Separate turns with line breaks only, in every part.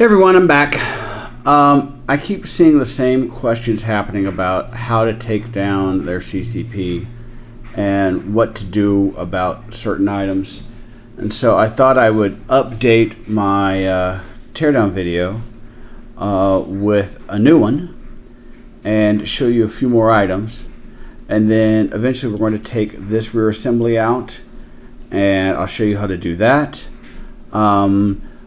Hey everyone, I'm back. I keep seeing the same questions happening about how to take down their CCP and what to do about certain items. And so I thought I would update my teardown video with a new one and show you a few more items. And then eventually we're going to take this rear assembly out and I'll show you how to do that.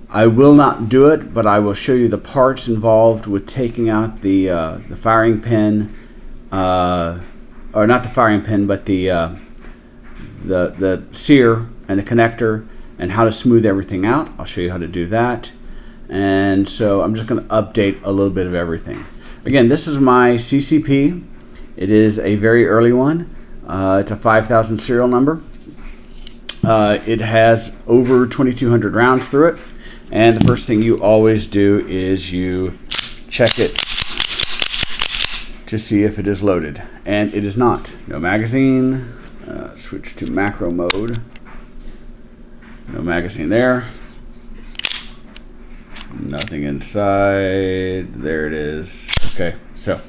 I will not do it, but I will show you the parts involved with taking out the firing pin, or not the firing pin, but the sear and the connector, and how to smooth everything out. I'll show you how to do that. And so I'm just going to update a little bit of everything. Again, this is my CCP. It is a very early one. It's a 5000 serial number. It has over 2200 rounds through it. And the first thing you always do is you check it to see if it is loaded. And it is not. No magazine. Switch to macro mode. No magazine there. Nothing inside. There it is. Okay, so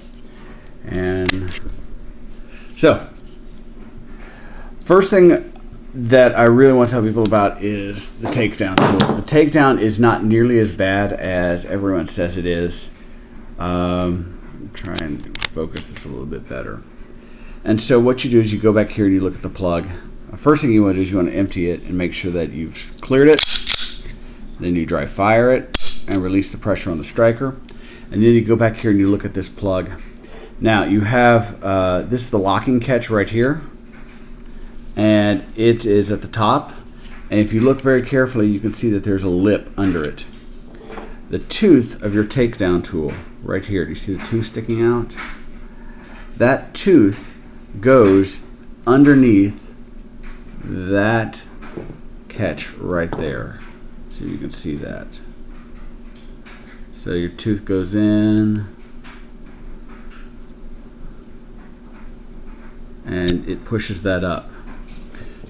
first thing that I really want to tell people about is the takedown tool. The takedown is not nearly as bad as everyone says it is. Try and focus this a little bit better. And so what you do is you go back here and you look at the plug. First thing you want to do is you want to empty it and make sure that you've cleared it. Then you dry fire it and release the pressure on the striker. And then you go back here and you look at this plug. Now you have, this is the locking catch right here. And it is at the top, and if you look very carefully you can see that there's a lip under it. The tooth of your takedown tool right here, do you see the tooth sticking out? That tooth goes underneath that catch right there, so you can see that. So your tooth goes in and it pushes that up.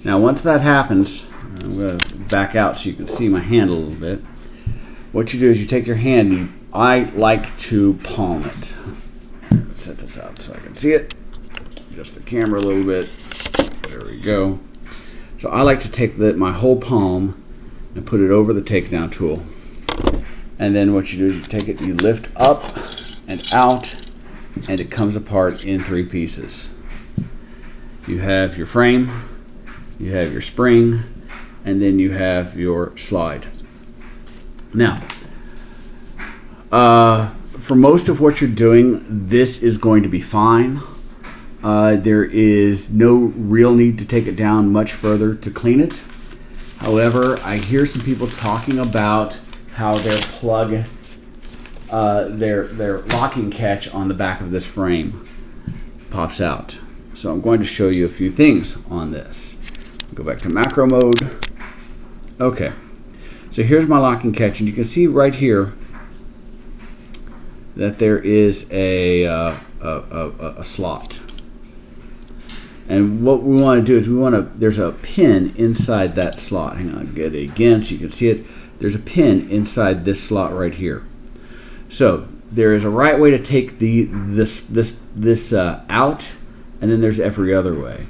Now once that happens, I'm going to back out so you can see my hand a little bit. What you do is you take your hand and I like to palm it. Set this out so I can see it. Adjust the camera a little bit. There we go. So I like to take my whole palm and put it over the takedown tool. And then what you do is you take it and you lift up and out and it comes apart in 3 pieces. You have your frame, you have your spring, and then you have your slide. Now, for most of what you're doing, this is going to be fine. There is no real need to take it down much further to clean it. However, I hear some people talking about how their plug, their locking catch on the back of this frame pops out. So I'm going to show you a few things on this. Go back to macro mode. Okay, so here's my locking catch, and you can see right here that there is a slot. And what we want to do is there's a pin inside that slot. Hang on, get it again so you can see it. There's a pin inside this slot right here. So there is a right way to take this out, and then there's every other way.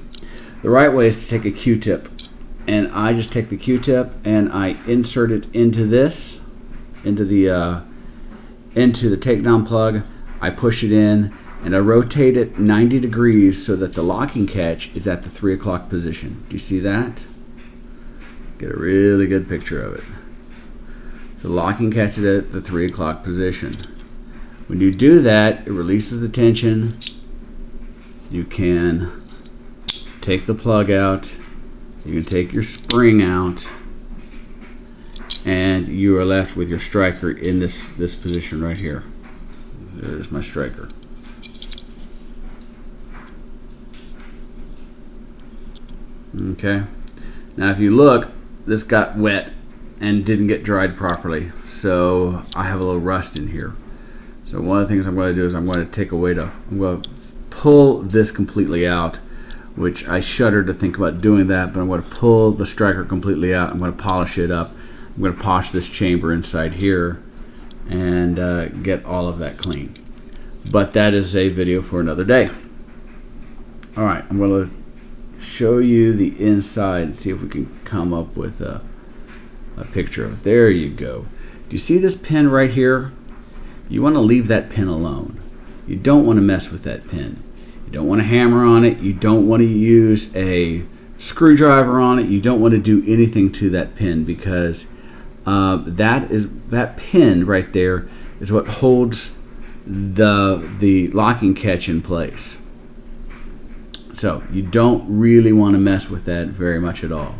The right way is to take a Q-tip, and I just take the Q-tip and I insert it into this, into the takedown plug. I push it in and I rotate it 90 degrees so that the locking catch is at the 3 o'clock position. Do you see that? Get a really good picture of it. So the locking catch is at the 3 o'clock position. When you do that, it releases the tension. You can take the plug out, you can take your spring out, and you are left with your striker in this position right here. There's my striker. Okay, now if you look, this got wet and didn't get dried properly, so I have a little rust in here. So one of the things I'm going to do is I'm going to pull this completely out, which I shudder to think about doing that, but I'm going to pull the striker completely out. I'm going to polish it up. I'm going to polish this chamber inside here and get all of that clean. But that is a video for another day. All right, I'm going to show you the inside and see if we can come up with a picture of it. There you go. Do you see this pin right here? You want to leave that pin alone. You don't want to mess with that pin. You don't want to hammer on it. You don't want to use a screwdriver on it. You don't want to do anything to that pin, because that pin right there is what holds the locking catch in place. So you don't really want to mess with that very much at all.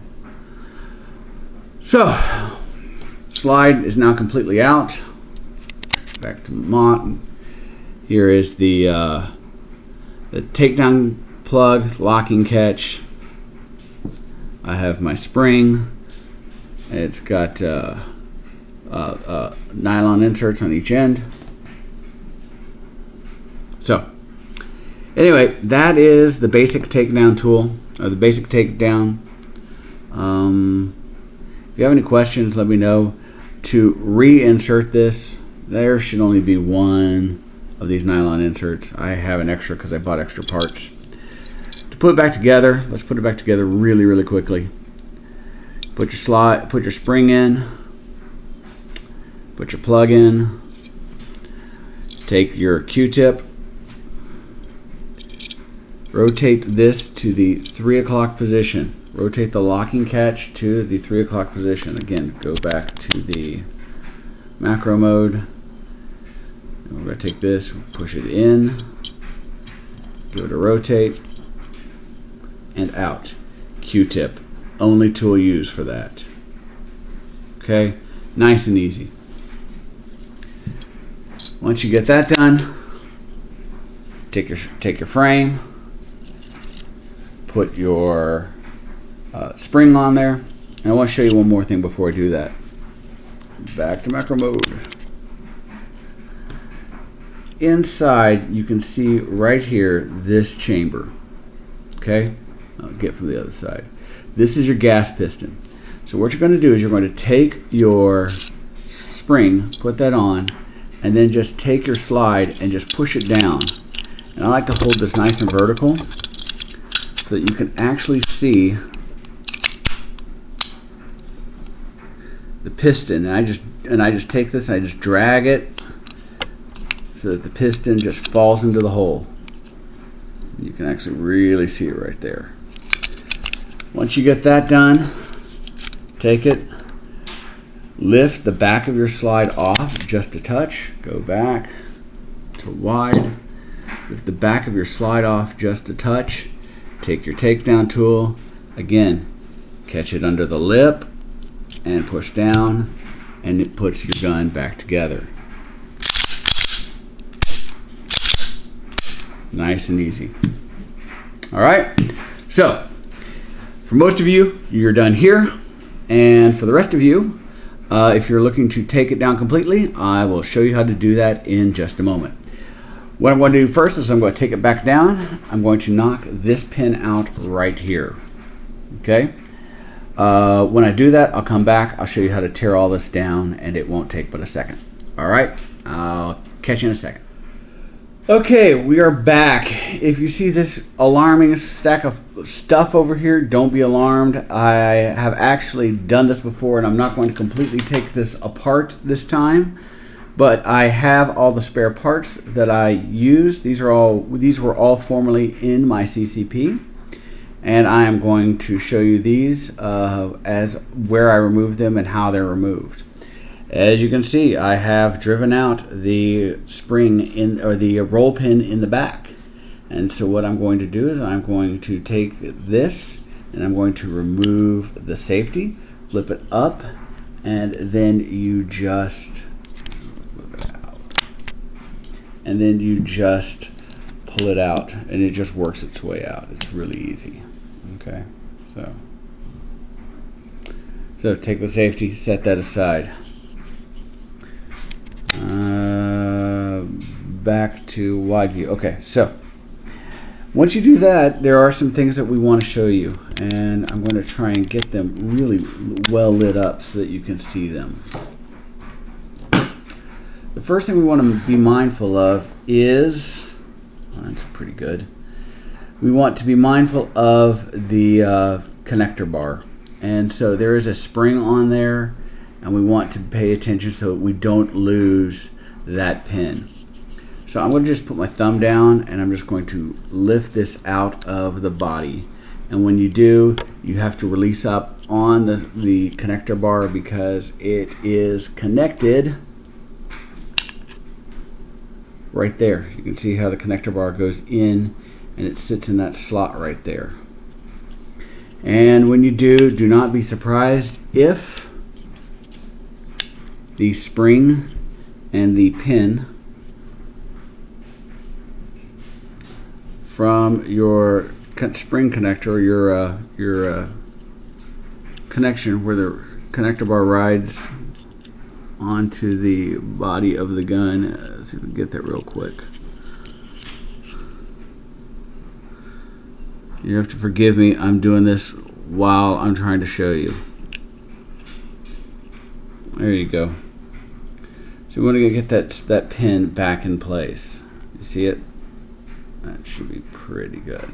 So slide is now completely out. Back to Mont. Here is the takedown plug, locking catch. I have my spring. It's got nylon inserts on each end. So anyway, that is the basic takedown tool, or the basic takedown. If you have any questions, let me know. To reinsert this, there should only be one of these nylon inserts. I have an extra because I bought extra parts. To put it back together, let's put it back together really quickly. Put your spring in, put your plug in, take your Q-tip, rotate this to the 3 o'clock position. Rotate the locking catch to the 3 o'clock position. Again, go back to the macro mode. We're going to take this, push it in, give it a rotate, and out. Q-tip, only tool used for that. Okay, nice and easy. Once you get that done, take your frame, put your spring on there, and I want to show you one more thing before I do that. Back to macro mode. Inside, you can see right here this chamber. Okay, I'll get from the other side. This is your gas piston. So what you're going to do is you're going to take your spring, put that on, and then just take your slide and just push it down. And I like to hold this nice and vertical so that you can actually see the piston. And I just take this and I just drag it so that the piston just falls into the hole. You can actually really see it right there. Once you get that done, take it, lift the back of your slide off just a touch, go back to wide, lift the back of your slide off just a touch, take your takedown tool, again, catch it under the lip and push down, and it puts your gun back together. Nice and easy. All right, so for most of you, you're done here. And for the rest of you, if you're looking to take it down completely, I will show you how to do that in just a moment. What I'm going to do first is I'm going to take it back down. I'm going to knock this pin out right here. Okay? When I do that, I'll come back. I'll show you how to tear all this down, and it won't take but a second. All right? I'll catch you in a second. Okay, we are back. If you see this alarming stack of stuff over here, don't be alarmed. I have actually done this before, and I'm not going to completely take this apart this time, but I have all the spare parts that I use. These were all formerly in my CCP, and I am going to show you these as where I removed them and how they're removed. As you can see, I have driven out the spring in, or the roll pin in the back. And so what I'm going to do is I'm going to take this and I'm going to remove the safety, flip it up, and then you just flip it out. And then you just pull it out, and it just works its way out. It's really easy. Okay, so take the safety, set that aside. Back to wide view. Okay, so once you do that, there are some things that we want to show you, and I'm going to try and get them really well lit up so that you can see them. The first thing we want to be mindful of is, that's pretty good. We want to be mindful of the connector bar. And so there is a spring on there, and we want to pay attention so we don't lose that pin. So I'm going to just put my thumb down, and I'm just going to lift this out of the body. And when you do, you have to release up on the connector bar because it is connected right there. You can see how the connector bar goes in, and it sits in that slot right there. And when you do not be surprised if the spring and the pin from your spring connector, or your connection where the connector bar rides onto the body of the gun. Let's see if we can get that real quick. You have to forgive me, I'm doing this while I'm trying to show you. There you go. So we want to get that pin back in place. You see it? That should be pretty good.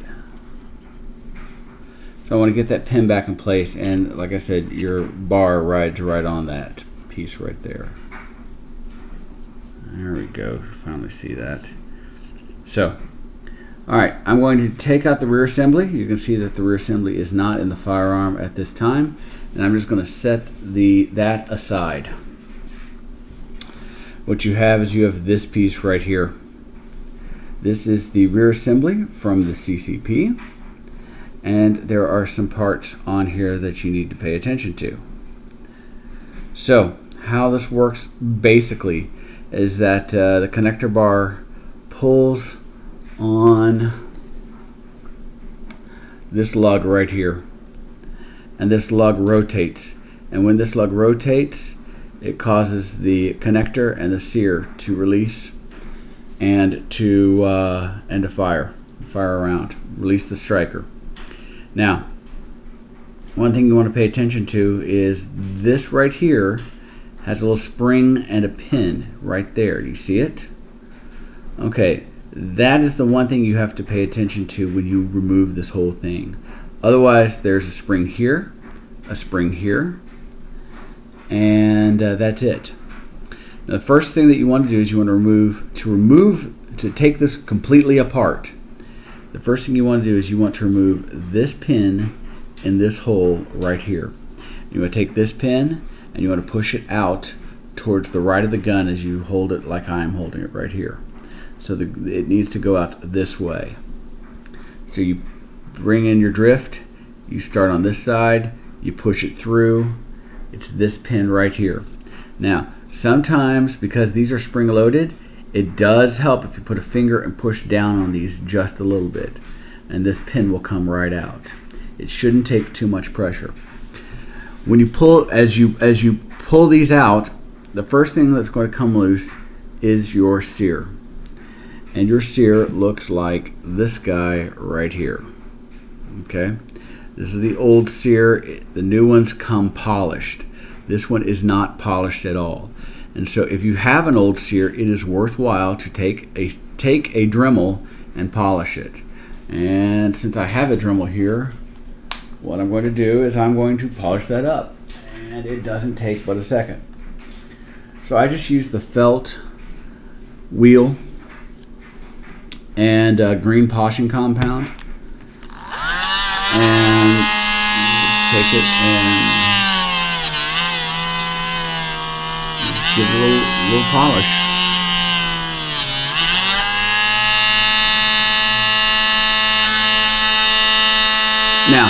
So I want to get that pin back in place, and like I said, your bar rides right on that piece right there. There we go. Finally see that. So, alright, I'm going to take out the rear assembly. You can see that the rear assembly is not in the firearm at this time, and I'm just going to set that aside. What you have is you have this piece right here. This is the rear assembly from the CCP, and there are some parts on here that you need to pay attention to. So how this works basically is that the connector bar pulls on this lug right here, and this lug rotates, and when this lug rotates, it causes the connector and the sear to release and to fire around, release the striker. Now, one thing you want to pay attention to is this right here has a little spring and a pin right there. Do you see it? Okay, that is the one thing you have to pay attention to when you remove this whole thing. Otherwise, there's a spring here, and that's it. Now, the first thing that you want to do is you want to take this completely apart. The first thing you want to do is you want to remove this pin in this hole right here. You want to take this pin and you want to push it out towards the right of the gun as you hold it like I'm holding it right here. So it needs to go out this way. So you bring in your drift, you start on this side, you push it through. It's this pin right here. Now, sometimes because these are spring loaded, it does help if you put a finger and push down on these just a little bit, and this pin will come right out. It shouldn't take too much pressure. When you pull, as you pull these out, the first thing that's going to come loose is your sear, and your sear looks like this guy right here. Okay, this is the old sear. The new ones come polished. This one is not polished at all. And so if you have an old sear, it is worthwhile to take a Dremel and polish it. And since I have a Dremel here, what I'm going to do is I'm going to polish that up. And it doesn't take but a second. So I just use the felt wheel and green polishing compound. And take it and give it a little polish. Now,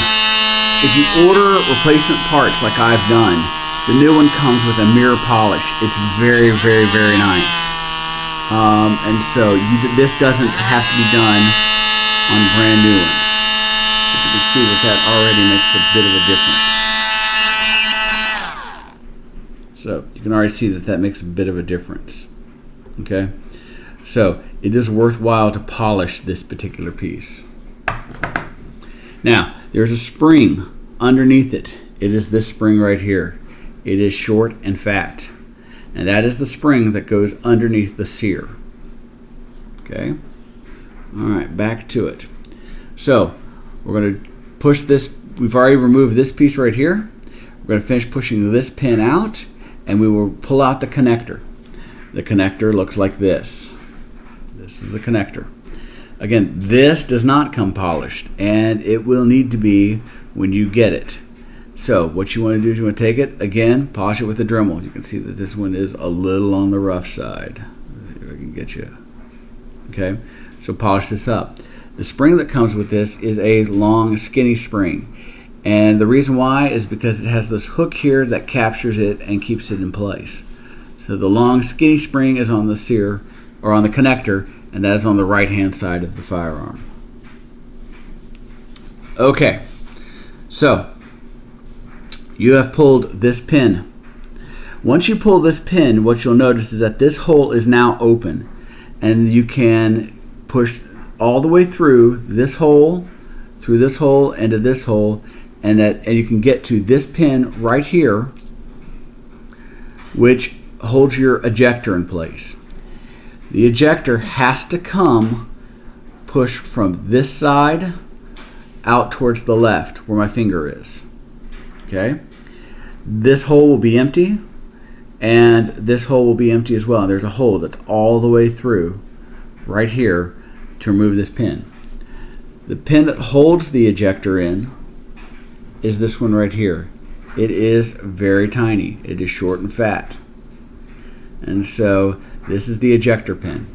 if you order replacement parts like I've done, the new one comes with a mirror polish. It's very, very, very nice. And so this doesn't have to be done on brand new ones. But you can see that already makes a bit of a difference. So you can already see that makes a bit of a difference. Okay, so it is worthwhile to polish this particular piece. Now there's a spring underneath it. It is this spring right here. It is short and fat. and that is the spring that goes underneath the sear. Okay? All right, back to it. So we're going to push this. We've already removed this piece right here. We're going to finish pushing this pin out, and we will pull out the connector. The connector looks like this. This is the connector. Again, this does not come polished, and it will need to be when you get it. So what you want to do is you want to take it, again, polish it with a Dremel. You can see that this one is a little on the rough side. If I can get you. Okay, so polish this up. The spring that comes with this is a long, skinny spring. And the reason why is because it has this hook here that captures it and keeps it in place. So the long, skinny spring is on the sear, or on the connector, and that is on the right-hand side of the firearm. Okay, so you have pulled this pin. Once you pull this pin, what you'll notice is that this hole is now open, and you can push all the way through this hole, into this hole, and you can get to this pin right here, which holds your ejector in place. The ejector has to come pushed from this side out towards the left where my finger is. Okay? This hole will be empty, and this hole will be empty as well. And there's a hole that's all the way through right here to remove this pin. The pin that holds the ejector in is this one right here. It is very tiny. It is short and fat. And so this is the ejector pin.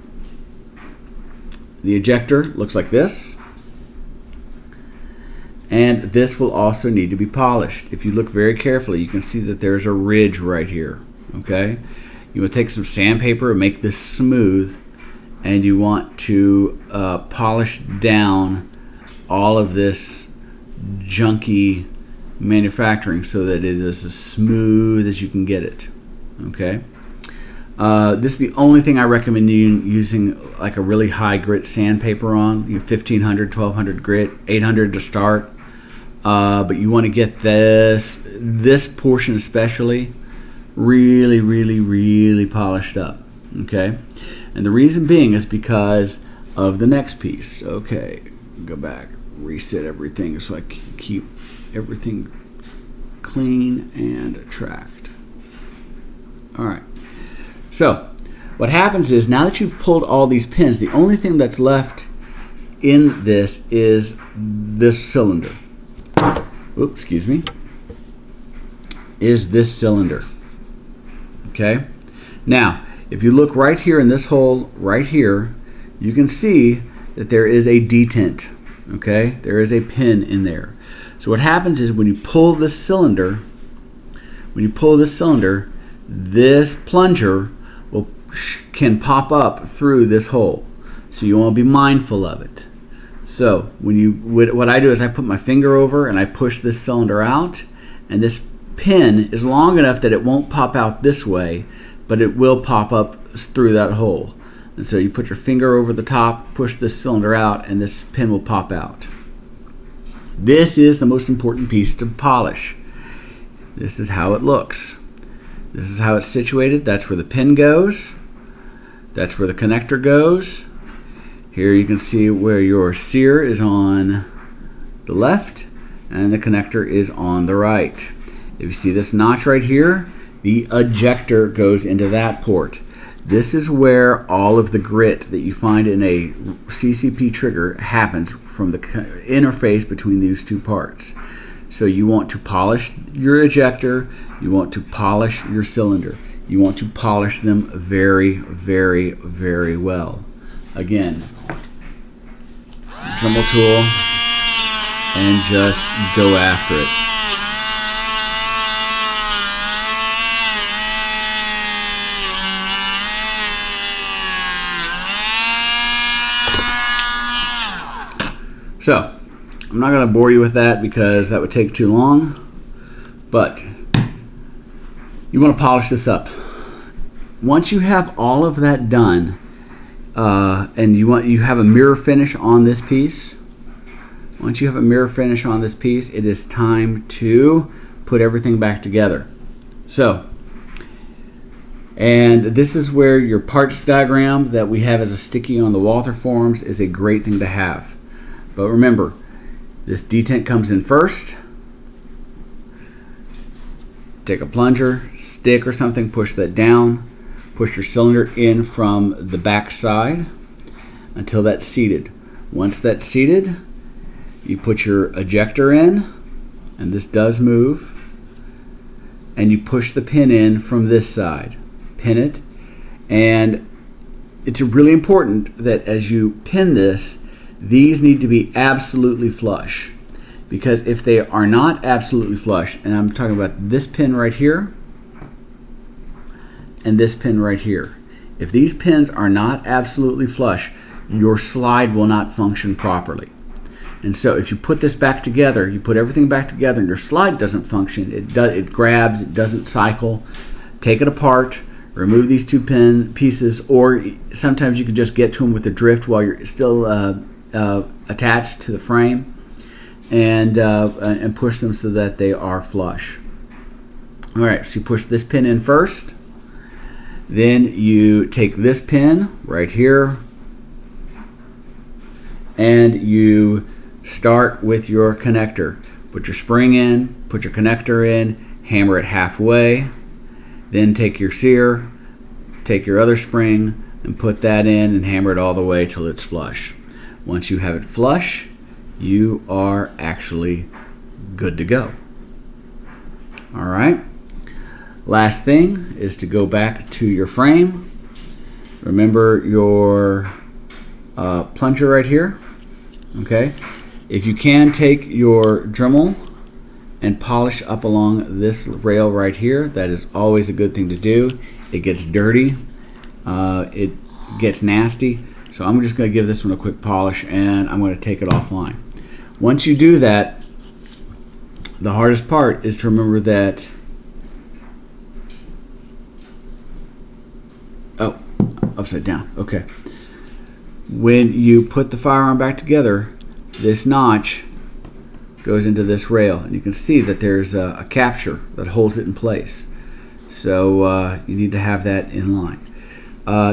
The ejector looks like this. And this will also need to be polished. If you look very carefully, you can see that there's a ridge right here. Okay? You will take some sandpaper and make this smooth, and you want to polish down all of this junky manufacturing so that it is as smooth as you can get it. Okay? This is the only thing I recommend you using like a really high grit sandpaper on. 1500, 1200 grit, 800 to start. But you want to get this portion especially really, really, really polished up. Okay? And the reason being is because of the next piece. Okay, go back, reset everything so I can keep everything clean and tracked. All right. So what happens is now that you've pulled all these pins, the only thing that's left in this is this cylinder. Oops, excuse me. Is this cylinder. Okay? Now, if you look right here in this hole right here, you can see that there is a detent. Okay? There is a pin in there. So what happens is when you pull this cylinder, this plunger can pop up through this hole. So you want to be mindful of it. So what I do is I put my finger over and I push this cylinder out, and this pin is long enough that it won't pop out this way, but it will pop up through that hole. And so you put your finger over the top, push this cylinder out, and this pin will pop out. This is the most important piece to polish. This is how it looks. This is how it's situated. That's where the pin goes. That's where the connector goes. Here you can see where your sear is on the left and the connector is on the right. If you see this notch right here, the ejector goes into that port. This is where all of the grit that you find in a CCP trigger happens, from the interface between these two parts. So you want to polish your ejector, you want to polish your cylinder. You want to polish them very, very, very well. Again, Dremel tool, and just go after it. So, I'm not going to bore you with that because that would take too long, but you want to polish this up. Once you have all of that done, and you have a mirror finish on this piece, once you have a mirror finish on this piece, it is time to put everything back together. So, And this is where your parts diagram that we have as a sticky on the Walther forums is a great thing to have. But remember, this detent comes in first. Take a plunger, stick or something, push that down. Push your cylinder in from the back side until that's seated. Once that's seated, you put your ejector in, and this does move, and you push the pin in from this side. Pin it, and it's really important that as you pin this, these need to be absolutely flush, because if they are not absolutely flush, and I'm talking about this pin right here and this pin right here, if these pins are not absolutely flush, your slide will not function properly. And so if you put this back together, you put everything back together and your slide doesn't function, it grabs, it doesn't cycle, take it apart, remove these two pin pieces, or sometimes you can just get to them with the drift while you're still attached to the frame, and push them so that they are flush. All right, so you push this pin in first, then you take this pin right here, and you start with your connector. Put your spring in, put your connector in, hammer it halfway, then take your sear, take your other spring and put that in and hammer it all the way till it's flush. Once you have it flush, you are actually good to go. All right. Last thing is to go back to your frame. Remember your plunger right here. Okay. If you can, take your Dremel and polish up along this rail right here. That is always a good thing to do. It gets dirty, it gets nasty, so I'm just going to give this one a quick polish and I'm going to take it offline. Once you do that, the hardest part is to remember that, oh, upside down, okay. When you put the firearm back together, this notch goes into this rail, and you can see that there's a capture that holds it in place. So you need to have that in line.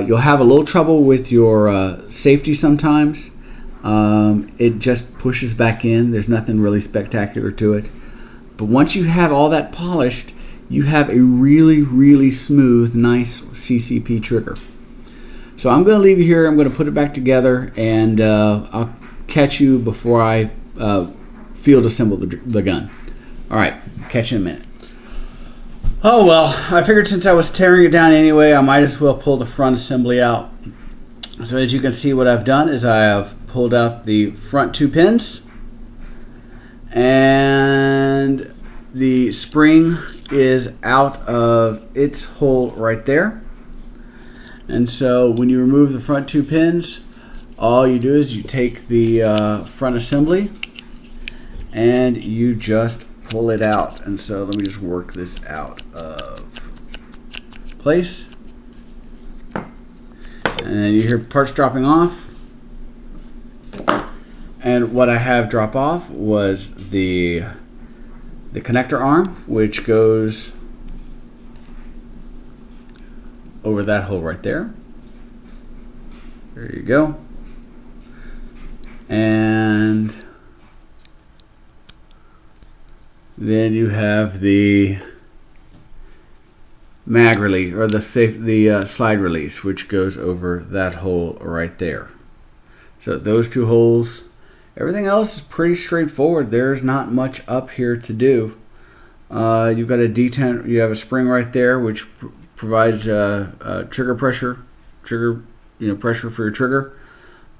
You'll have a little trouble with your safety sometimes. It just pushes back in. There's nothing really spectacular to it. But once you have all that polished, you have a really, really smooth, nice CCP trigger. So I'm going to leave you here. I'm going to put it back together, and I'll catch you before I field assemble the gun. All right, catch you in a minute. Oh well, I figured since I was tearing it down anyway, I might as well pull the front assembly out. So as you can see, what I've done is I have pulled out the front two pins, and the spring is out of its hole right there. And so when you remove the front two pins, all you do is you take the front assembly and you just pull it out. And so let me just work this out of place. And then you hear parts dropping off. And what I have drop off was the connector arm, which goes over that hole right there. There you go. And then you have the mag release, or the slide release, which goes over that hole right there. So those two holes. Everything else is pretty straightforward. There's not much up here to do. You've got a detent. You have a spring right there, which provides trigger pressure, pressure for your trigger,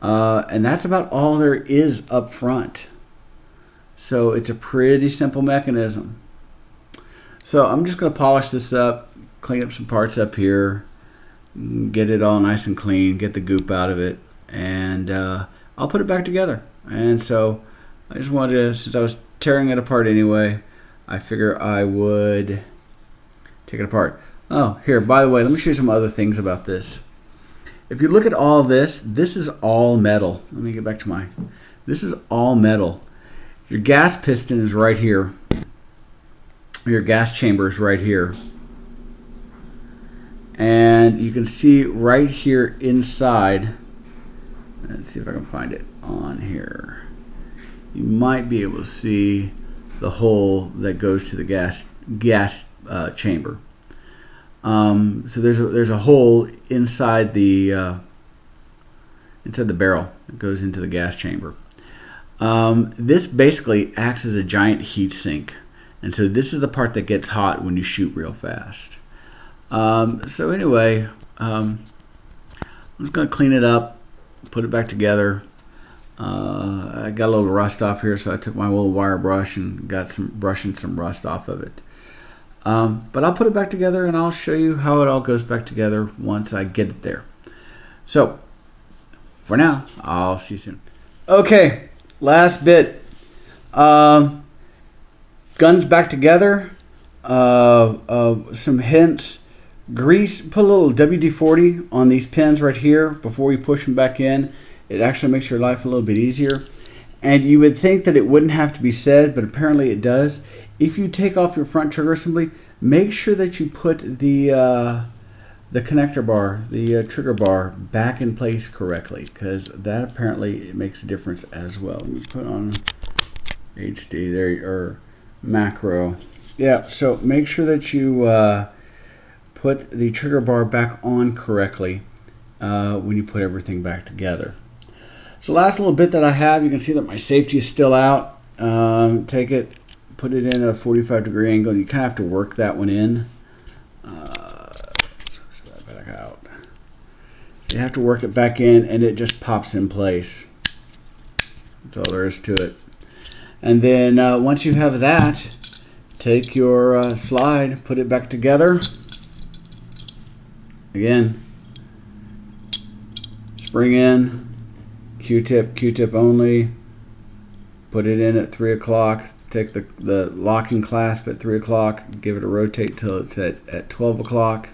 and that's about all there is up front. So it's a pretty simple mechanism. So I'm just going to polish this up, clean up some parts up here, get it all nice and clean, get the goop out of it, and I'll put it back together. And so I just wanted to, since I was tearing it apart anyway, I figure I would take it apart. Oh, here, by the way, let me show you some other things about this. If you look at all this, this is all metal. Let me get back to this is all metal. Your gas piston is right here. Your gas chamber is right here. And you can see right here inside, let's see if I can find it on here. You might be able to see the hole that goes to the gas chamber. So there's a hole inside the barrel that goes into the gas chamber. This basically acts as a giant heat sink, and so this is the part that gets hot when you shoot real fast. So anyway, I'm just going to clean it up, put it back together. I got a little rust off here, so I took my little wire brush and got brushing some rust off of it. But I'll put it back together and I'll show you how it all goes back together once I get it there. So for now, I'll see you soon. Okay, last bit. Guns back together. Some hints. Grease, put a little WD-40 on these pins right here before you push them back in. It actually makes your life a little bit easier. And you would think that it wouldn't have to be said, but apparently it does. If you take off your front trigger assembly, make sure that you put the connector bar, the trigger bar, back in place correctly, because that apparently makes a difference as well. Let me put on HD there, or macro. Yeah, so make sure that you put the trigger bar back on correctly when you put everything back together. So last little bit that I have, you can see that my safety is still out. Take it, put it in a 45-degree angle. You kind of have to work that one in. That back out. So you have to work it back in, and it just pops in place. That's all there is to it. And then once you have that, take your slide, put it back together. Again, spring in. Q-tip only. Put it in at 3 o'clock. Take the locking clasp at 3 o'clock. Give it a rotate till it's at 12 o'clock.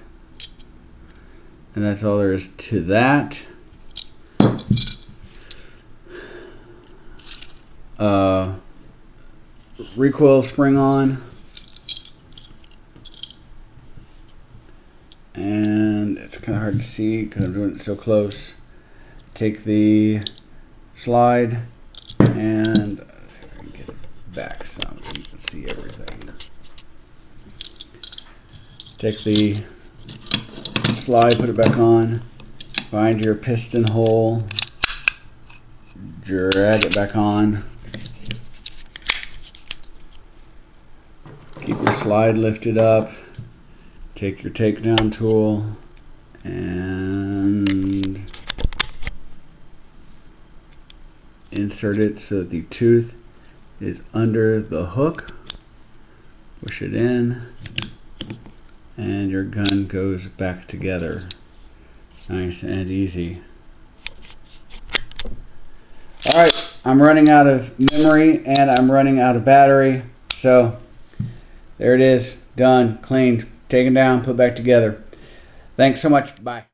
And that's all there is to that. Recoil spring on. And it's kind of hard to see because I'm doing it so close. Take the slide and get it back some so you can see everything. Take the slide, put it back on, find your piston hole, drag it back on, keep your slide lifted up, take your takedown tool and insert it so that the tooth is under the hook. Push it in and your gun goes back together. Nice and easy. Alright, I'm running out of memory and I'm running out of battery. So there it is, done, cleaned, taken down, put back together. Thanks so much. Bye.